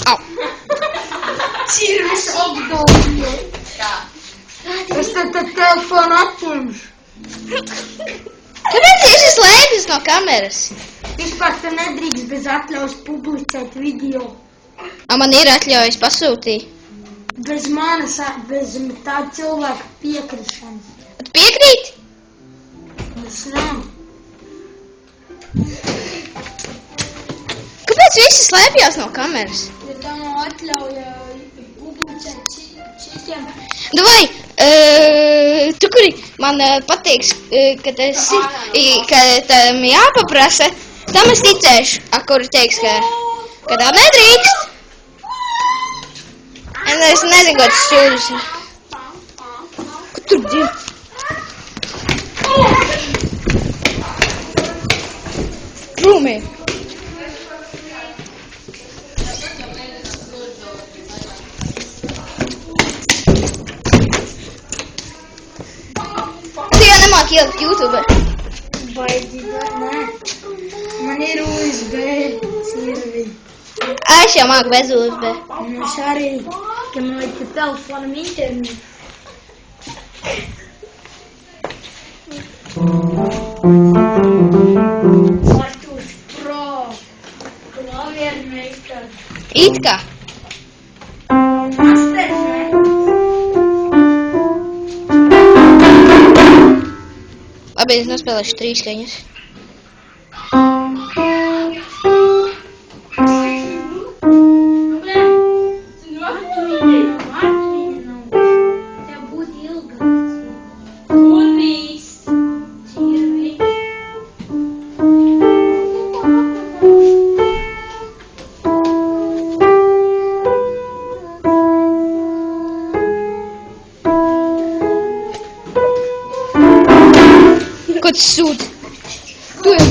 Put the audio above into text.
Au! Cirvis apgalvo. Es te telefonu atņemšu. Kāpēc tieši slēpjas no kameras? Vispār te nedrīkst bez atļaus publicēt video. Man ir atļaujas pasūtīt. Bez manas, bez tā cilvēka piekrišanas. Tu piekrīti? Es nav. Kāpēc visi slēpjās no kameras? Ja tā nav atļauja publicēt citiem. Davai, tu, kuri man pateiks, ka tam jāpaprasa, tam es ticēšu, kuri teiks, ka tā nedrīkst. Es nezinu, ko tas sūdus ir. Ko tur dzird? Krūmī. Tu jau nemāki ielikt YouTube. Baigi, nē. Man ir USB cirvi. Es jau māku bez USB. Es arī, ka man vajag pa telefonam internetu. Artūrs Pro. Klaviermeistars. It kā. Masters, ne? Labi, es nospēlēšu 3 skaņas. Ko tu sūti? Tu jau